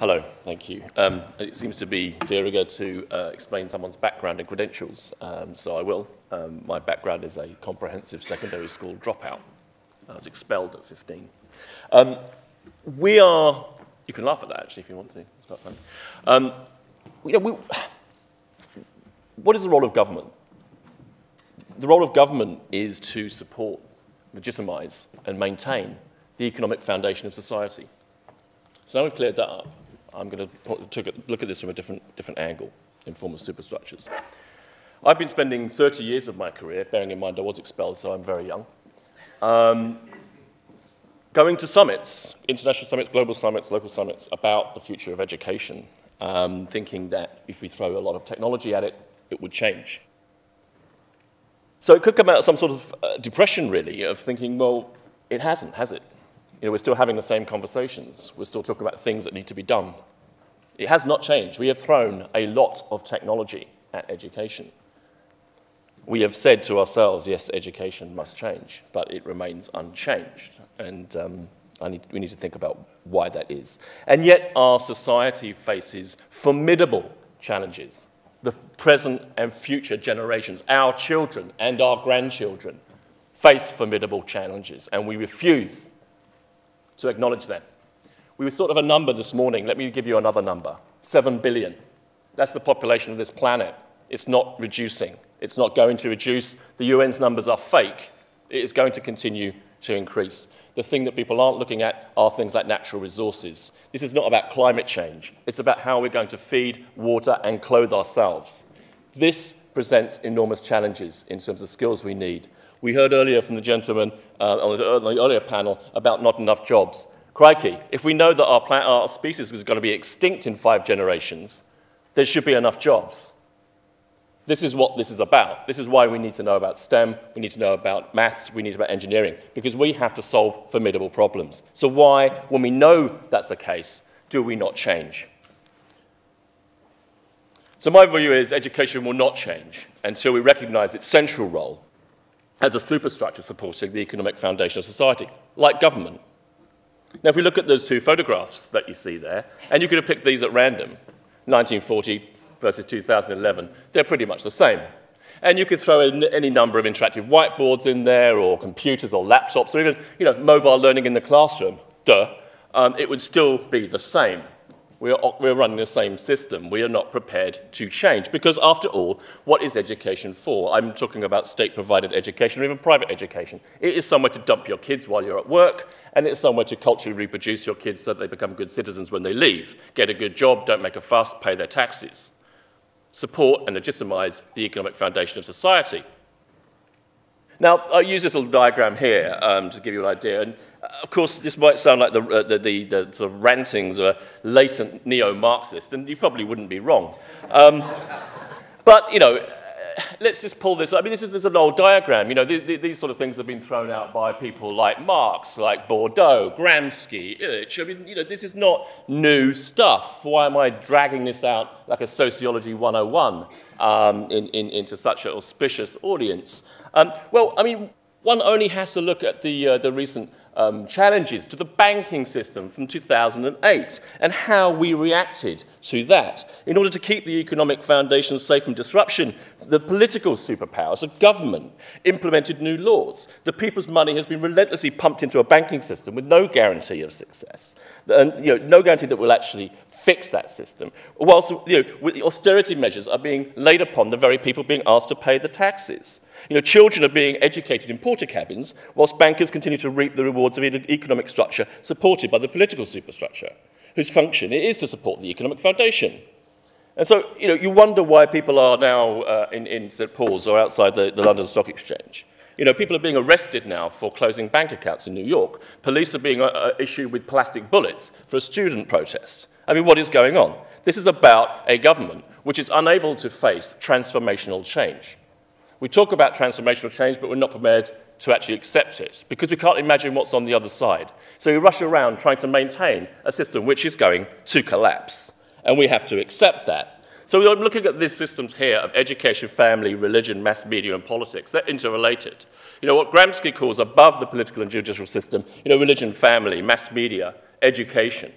Hello, thank you. It seems to be de rigueur to explain someone's background and credentials, so I will. My background is a comprehensive secondary school dropout. I was expelled at 15. You can laugh at that actually if you want to, it's quite fun. What is the role of government? The role of government is to support, legitimize, and maintain the economic foundation of society. So now we've cleared that up, I'm going to look at this from a different angle in form of superstructures. I've been spending 30 years of my career, bearing in mind I was expelled, so I'm very young, going to summits, international summits, global summits, local summits, about the future of education, thinking that if we throw a lot of technology at it, it would change. So it could come out of some sort of depression, really, of thinking, well, it hasn't, has it? We're still having the same conversations. We're still talking about things that need to be done. It has not changed. We have thrown a lot of technology at education. We have said to ourselves, yes, education must change, but it remains unchanged. And we need to think about why that is. And yet our society faces formidable challenges. The present and future generations, our children and our grandchildren, face formidable challenges, and we refuse to acknowledge them. We thought of a number this morning. Let me give you another number. 7 billion. That's the population of this planet. It's not reducing. It's not going to reduce. The UN's numbers are fake. It is going to continue to increase. The thing that people aren't looking at are things like natural resources. This is not about climate change. It's about how we're going to feed, water, and clothe ourselves. This presents enormous challenges in terms of skills we need. We heard earlier from the gentleman on the earlier panel about not enough jobs. Crikey, if we know that our species is going to be extinct in 5 generations, there should be enough jobs. This is what this is about. This is why we need to know about STEM, we need to know about maths, we need to know about engineering, because we have to solve formidable problems. So why, when we know that's the case, do we not change? So my view is education will not change until we recognize its central role as a superstructure supporting the economic foundation of society, like government. Now, if we look at those 2 photographs that you see there, and you could have picked these at random, 1940 versus 2011, they're pretty much the same. And you could throw in any number of interactive whiteboards in there, or computers or laptops, or even mobile learning in the classroom. It would still be the same. We're running the same system. We are not prepared to change. Because after all, what is education for? I'm talking about state-provided education or even private education. It is somewhere to dump your kids while you're at work, and it's somewhere to culturally reproduce your kids so that they become good citizens when they leave. Get a good job, don't make a fuss, pay their taxes. Support and legitimize the economic foundation of society. Now, I'll use this little diagram here to give you an idea. And of course, this might sound like the sort of rantings of a latent neo-Marxist, and you probably wouldn't be wrong. But, let's just pull this. I mean, this is an old diagram. These sort of things have been thrown out by people like Marx, like Bordeaux, Gramsci, Illich. I mean, this is not new stuff. Why am I dragging this out like a sociology 101 into such an auspicious audience? Well, I mean, one only has to look at the recent challenges to the banking system from 2008 and how we reacted to that. In order to keep the economic foundation safe from disruption, the political superpowers of government implemented new laws. The people's money has been relentlessly pumped into a banking system with no guarantee of success, and no guarantee that we'll actually fix that system. Whilst with the austerity measures are being laid upon the very people being asked to pay the taxes. Children are being educated in porter cabins, whilst bankers continue to reap the rewards of an economic structure supported by the political superstructure, whose function it is to support the economic foundation. And so, you wonder why people are now in St. Paul's or outside the London Stock Exchange. People are being arrested now for closing bank accounts in New York. Police are being issued with plastic bullets for a student protest. I mean, what is going on? This is about a government which is unable to face transformational change. We talk about transformational change, but we're not prepared to actually accept it because we can't imagine what's on the other side. So we rush around trying to maintain a system which is going to collapse, and we have to accept that. So I'm looking at these systems here of education, family, religion, mass media, and politics. They're interrelated. What Gramsci calls above the political and judicial system, religion, family, mass media, education.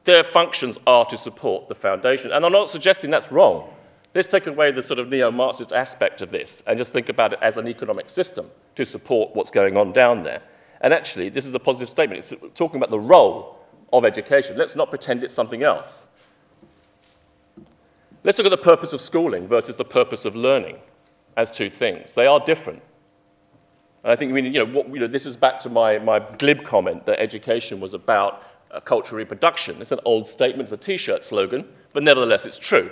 Their functions are to support the foundation. And I'm not suggesting that's wrong. Let's take away the sort of neo-Marxist aspect of this and just think about it as an economic system to support what's going on down there. And actually, this is a positive statement. It's talking about the role of education. Let's not pretend it's something else. Let's look at the purpose of schooling versus the purpose of learning as two things. They are different. And I think this is back to my glib comment that education was about cultural reproduction. It's an old statement, it's a T-shirt slogan, but nevertheless it's true.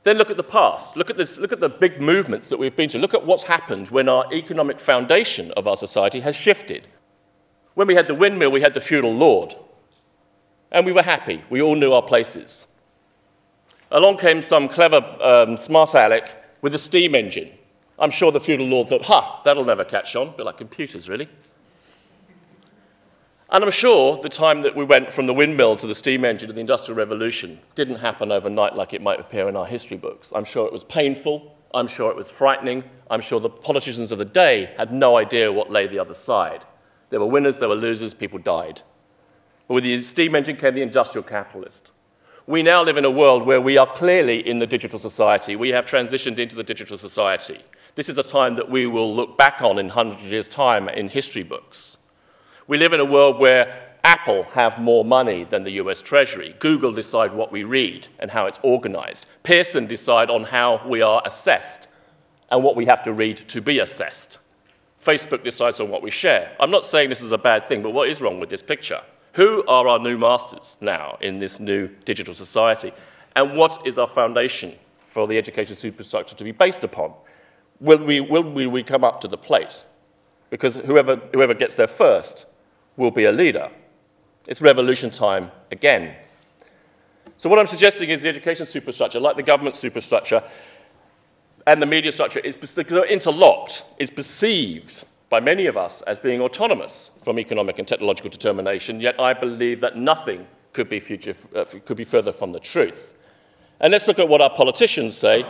Then look at the past. Look at the big movements that we've been to. Look at what's happened when our economic foundation of our society has shifted. When we had the windmill, we had the feudal lord. And we were happy. We all knew our places. Along came some clever smart aleck with a steam engine. I'm sure the feudal lord thought, ha, that'll never catch on. A bit like computers, really. And I'm sure the time that we went from the windmill to the steam engine to the Industrial Revolution didn't happen overnight like it might appear in our history books. I'm sure it was painful. I'm sure it was frightening. I'm sure the politicians of the day had no idea what lay the other side. There were winners, there were losers, people died. But with the steam engine came the industrial capitalist. We now live in a world where we are clearly in the digital society. We have transitioned into the digital society. This is a time that we will look back on in 100 years' time in history books. We live in a world where Apple have more money than the US Treasury. Google decide what we read and how it's organized. Pearson decide on how we are assessed and what we have to read to be assessed. Facebook decides on what we share. I'm not saying this is a bad thing, but what is wrong with this picture? Who are our new masters now in this new digital society? And what is our foundation for the education superstructure to be based upon? Will we come up to the plate? Because whoever gets there first will be a leader. It's revolution time again. So what I'm suggesting is the education superstructure, like the government superstructure and the media structure, is interlocked, is perceived by many of us as being autonomous from economic and technological determination, yet I believe that nothing could be further from the truth. And let's look at what our politicians say.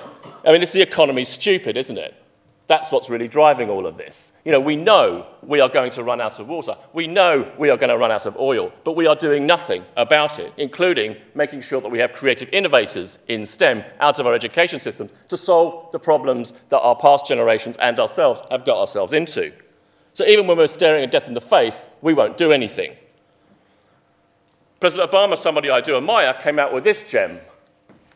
I mean, it's the economy's stupid, isn't it? That's what's really driving all of this. We know we are going to run out of water. We know we are going to run out of oil, but we are doing nothing about it, including making sure that we have creative innovators in STEM out of our education system to solve the problems that our past generations and ourselves have got ourselves into. So even when we're staring at death in the face, we won't do anything. President Obama, somebody I do admire, came out with this gem.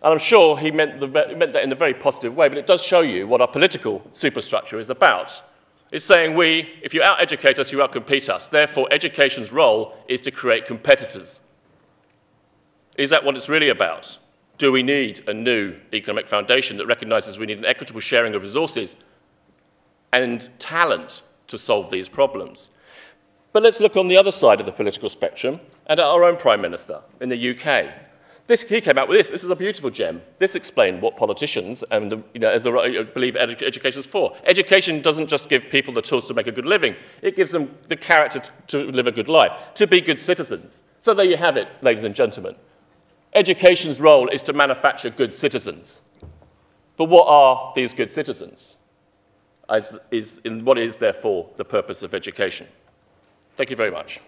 And I'm sure he meant that in a very positive way, but it does show you what our political superstructure is about. It's saying if you out-educate us, you out-compete us. Therefore, education's role is to create competitors. Is that what it's really about? Do we need a new economic foundation that recognizes we need an equitable sharing of resources and talent to solve these problems? But let's look on the other side of the political spectrum and at our own Prime Minister in the UK. He came out with this. This is a beautiful gem. This explained what politicians and believe education is for. Education doesn't just give people the tools to make a good living. It gives them the character to live a good life, to be good citizens. So there you have it, ladies and gentlemen. Education's role is to manufacture good citizens. But what are these good citizens? What is, therefore, the purpose of education? Thank you very much.